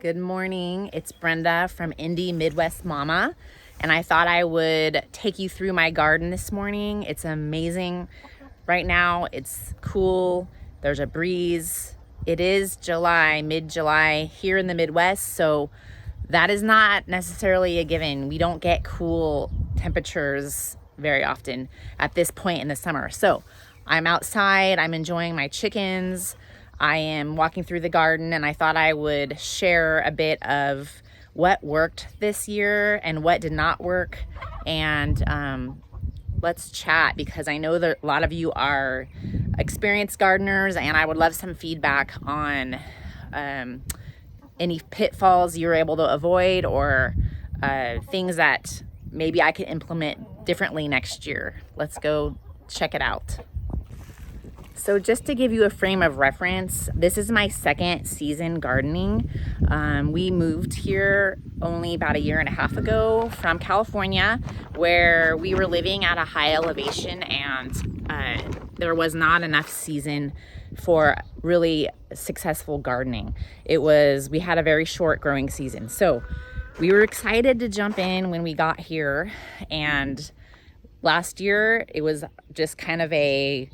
Good morning. It's Brenda from Indie Midwest Mama, and I thought I would take you through my garden this morning. It's amazing. Right now, it's cool. There's a breeze. It is July, mid-July here in the Midwest, so that is not necessarily a given. We don't get cool temperatures very often at this point in the summer. So I'm outside, I'm enjoying my chickens. I am walking through the garden, and I thought I would share a bit of what worked this year and what did not work. And let's chat, because I know that a lot of you are experienced gardeners, and I would love some feedback on any pitfalls you were able to avoid, or things that maybe I could implement differently next year. Let's go check it out. So just to give you a frame of reference, this is my second season gardening. We moved here only about a year and a half ago from California, where we were living at a high elevation, and there was not enough season for really successful gardening. We had a very short growing season. So we were excited to jump in when we got here, and last year it was just kind of a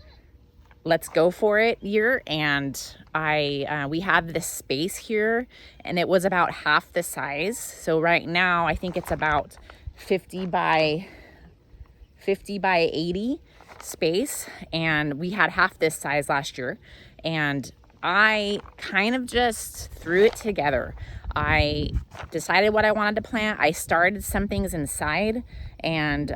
let's go for it year. And we have this space here, and it was about half the size. So right now I think it's about 50 by 80 space, and we had half this size last year, and I kind of just threw it together. I decided what I wanted to plant. I started some things inside, and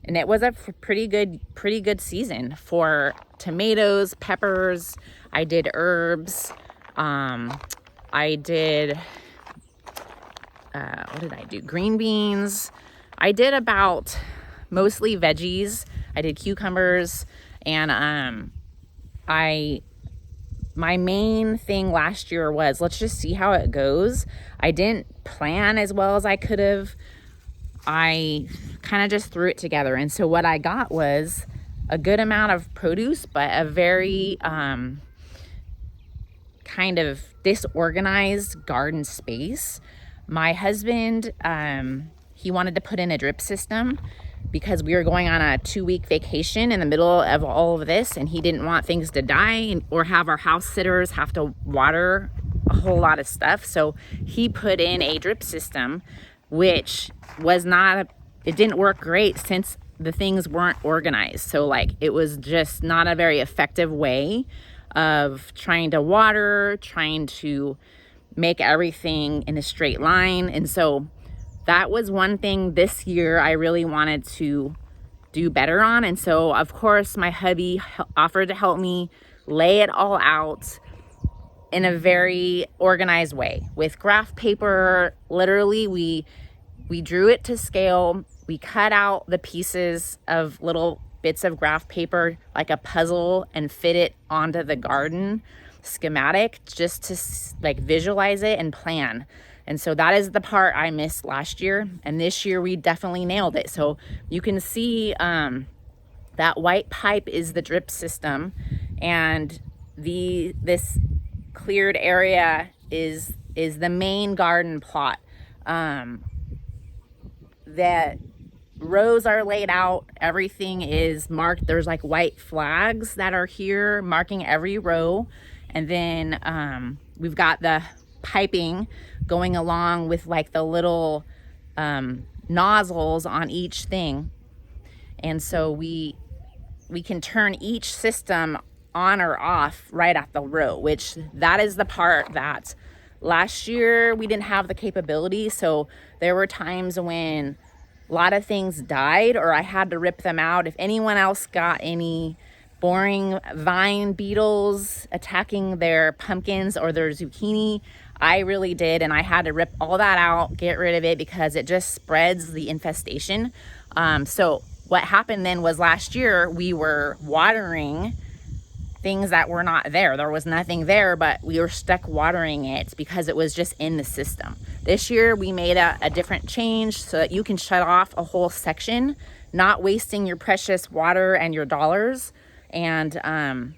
it was a pretty good season for tomatoes, peppers. I did herbs. I did what did I do? Green beans. I did about mostly veggies. I did cucumbers, and my main thing last year was, let's just see how it goes. I didn't plan as well as I could have. I kind of just threw it together. And so what I got was a good amount of produce, but a very kind of disorganized garden space. My husband, he wanted to put in a drip system because we were going on a 2-week vacation in the middle of all of this, and he didn't want things to die or have our house sitters have to water a whole lot of stuff. So he put in a drip system, which it didn't work great since the things weren't organized. So it was just not a very effective way of trying to water, trying to make everything in a straight line. And so that was one thing this year I really wanted to do better on. And so, of course, my hubby offered to help me lay it all out in a very organized way with graph paper. Literally, we drew it to scale. We cut out the pieces of little bits of graph paper like a puzzle and fit it onto the garden schematic just to visualize it and plan. And so that is the part I missed last year. And this year we definitely nailed it. So you can see that white pipe is the drip system, and this cleared area is the main garden plot. The rows are laid out. Everything is marked. There's white flags that are here marking every row. And then we've got the piping going along with the little nozzles on each thing. And so we can turn each system on or off right at the row, which that is the part that last year we didn't have the capability. So there were times when a lot of things died, or I had to rip them out. If anyone else got any boring vine beetles attacking their pumpkins or their zucchini, I really did, and I had to rip all that out, get rid of it, because it just spreads the infestation. So what happened then was last year we were watering things that were not there. There was nothing there, but we were stuck watering it because it was just in the system. This year we made a different change so that you can shut off a whole section, not wasting your precious water and your dollars, and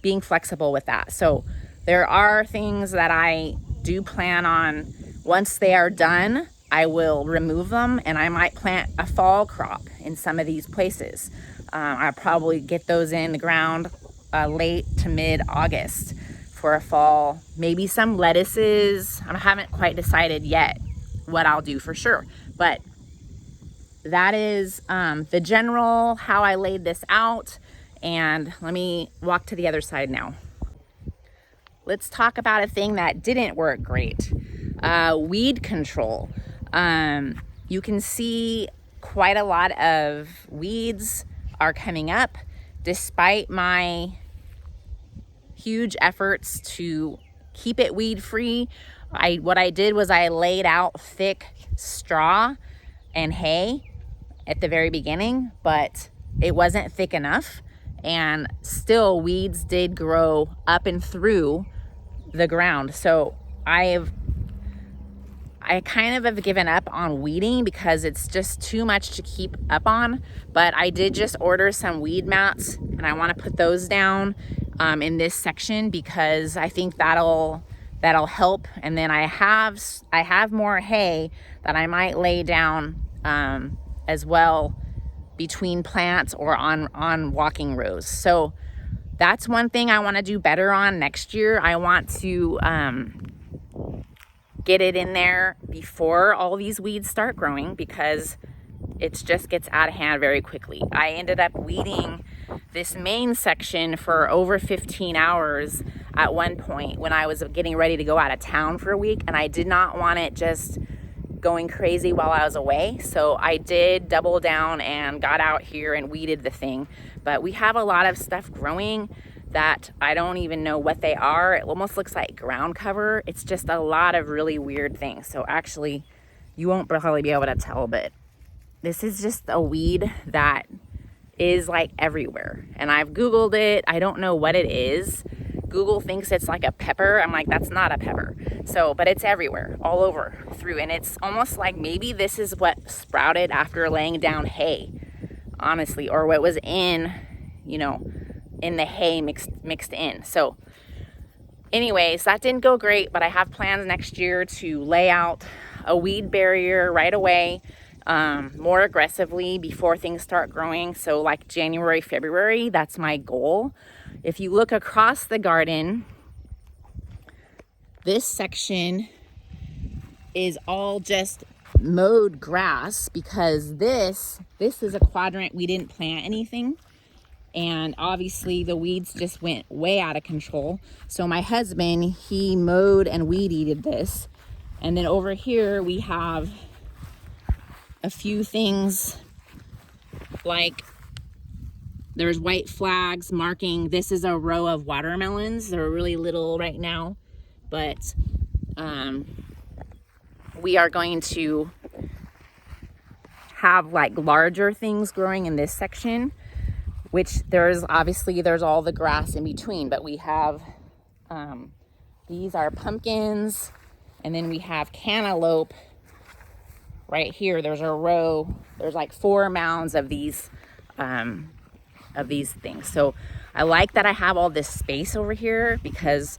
being flexible with that. So there are things that I do plan on, once they are done, I will remove them, and I might plant a fall crop in some of these places. I'll probably get those in the ground late to mid-August for a fall. Maybe some lettuces. I haven't quite decided yet what I'll do for sure, but that is the general how I laid this out. And let me walk to the other side now. Let's talk about a thing that didn't work great. Weed control. You can see quite a lot of weeds are coming up despite my huge efforts to keep it weed free. What I did was I laid out thick straw and hay at the very beginning, but it wasn't thick enough, and still weeds did grow up and through the ground. So I kind of have given up on weeding because it's just too much to keep up on. But I did just order some weed mats, and I want to put those down in this section because I think that'll help. And then I have more hay that I might lay down as well between plants or on walking rows. So that's one thing I want to do better on next year. I want to get it in there before all these weeds start growing because it just gets out of hand very quickly. I ended up weeding this main section for over 15 hours at one point when I was getting ready to go out of town for a week, and I did not want it just going crazy while I was away. So I did double down and got out here and weeded the thing. But we have a lot of stuff growing that I don't even know what they are. It almost looks like ground cover. It's just a lot of really weird things. So actually, you won't probably be able to tell, but this is just a weed that is like everywhere. And I've Googled it. I don't know what it is. Google thinks it's like a pepper. I'm like, that's not a pepper. So, but it's everywhere, all over through. And it's almost like maybe this is what sprouted after laying down hay, honestly, or what was in, in the hay mixed in. So anyways, that didn't go great, but I have plans next year to lay out a weed barrier right away, more aggressively before things start growing. So like January, February, that's my goal. If you look across the garden, this section is all just mowed grass because this is a quadrant we didn't plant anything. And obviously the weeds just went way out of control. So my husband, he mowed and weed eated this. And then over here we have a few things like there's white flags marking this is a row of watermelons. They're really little right now, but we are going to have like larger things growing in this section, which there's all the grass in between, but we have these are pumpkins, and then we have cantaloupe right here. There's a row, there's like 4 mounds of these things. So I like that I have all this space over here because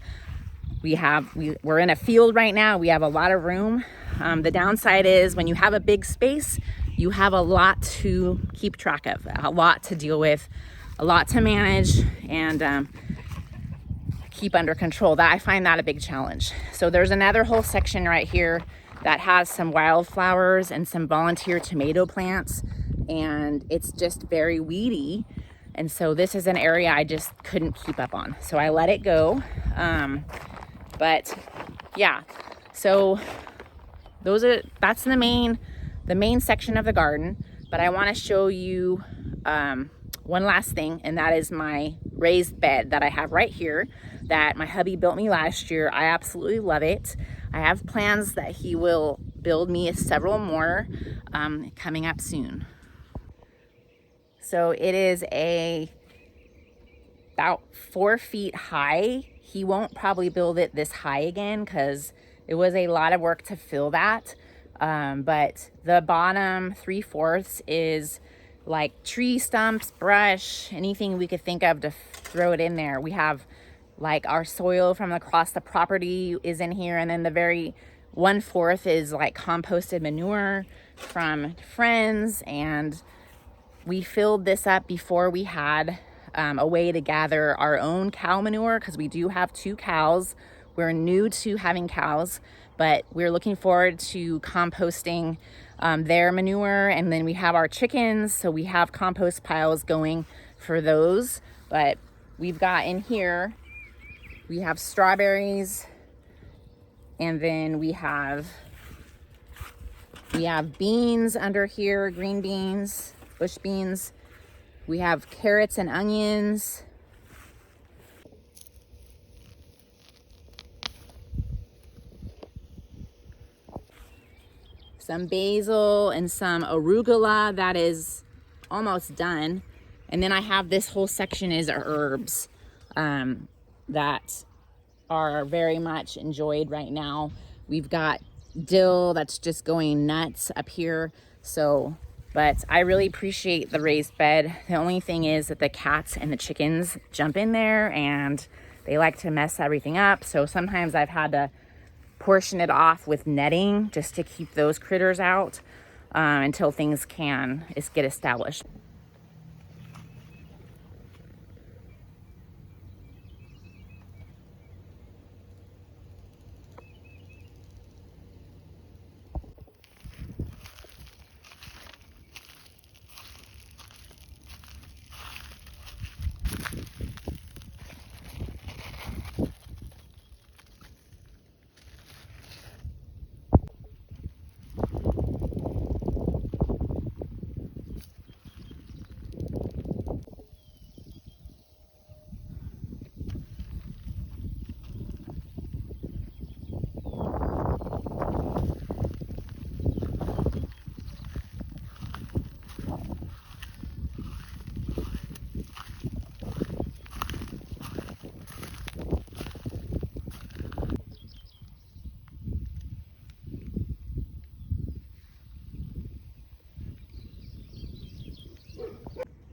we're in a field right now. We have a lot of room. The downside is when you have a big space, you have a lot to keep track of, a lot to deal with, a lot to manage and keep under control. That I find that a big challenge. So there's another whole section right here that has some wildflowers and some volunteer tomato plants, and it's just very weedy. And so this is an area I just couldn't keep up on. So I let it go. But yeah, so that's the main section of the garden. But I want to show you one last thing, and that is my raised bed that I have right here that my hubby built me last year. I absolutely love it. I have plans that he will build me several more coming up soon. So it is about 4 feet high. He won't probably build it this high again because it was a lot of work to fill that. But the bottom 3/4 is like tree stumps, brush, anything we could think of to throw it in there. We have like our soil from across the property is in here, and then the very 1/4 is like composted manure from friends. And we filled this up before we had a way to gather our own cow manure, because we do have 2 cows. We're new to having cows, but we're looking forward to composting their manure. And then we have our chickens, so we have compost piles going for those. But we've got in here, we have strawberries, and then we have beans under here, green beans, bush beans. We have carrots and onions. Some basil and some arugula that is almost done. And then I have this whole section is herbs that are very much enjoyed right now. We've got dill that's just going nuts up here. So, but I really appreciate the raised bed. The only thing is that the cats and the chickens jump in there and they like to mess everything up. So sometimes I've had to portion it off with netting just to keep those critters out until things can get established.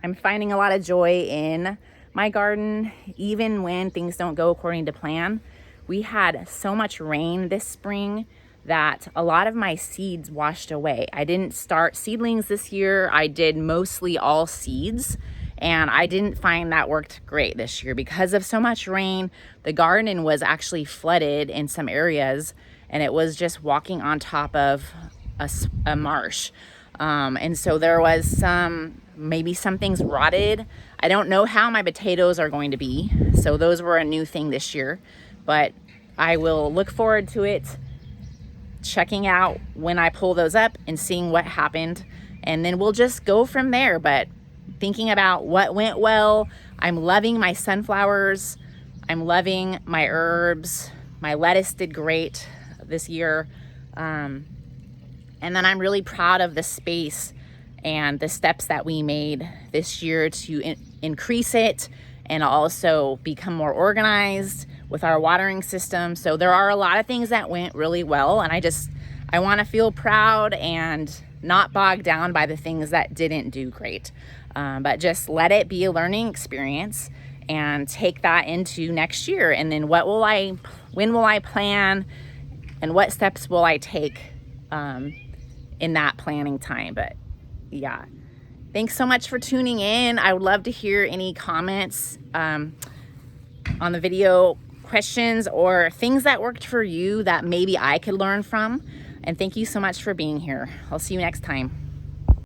I'm finding a lot of joy in my garden, even when things don't go according to plan. We had so much rain this spring that a lot of my seeds washed away. I didn't start seedlings this year. I did mostly all seeds, and I didn't find that worked great this year. Because of so much rain, the garden was actually flooded in some areas, and it was just walking on top of a marsh. And so there was maybe some things rotted. I don't know how my potatoes are going to be. So those were a new thing this year, but I will look forward to it, checking out when I pull those up and seeing what happened. And then we'll just go from there. But thinking about what went well, I'm loving my sunflowers. I'm loving my herbs. My lettuce did great this year. And then I'm really proud of the space and the steps that we made this year to increase it and also become more organized with our watering system. So there are a lot of things that went really well, and I want to feel proud and not bogged down by the things that didn't do great, but just let it be a learning experience and take that into next year. And then when will I plan, and what steps will I take in that planning time? But yeah, thanks so much for tuning in. I would love to hear any comments on the video, questions, or things that worked for you that maybe I could learn from. And thank you so much for being here. I'll see you next time.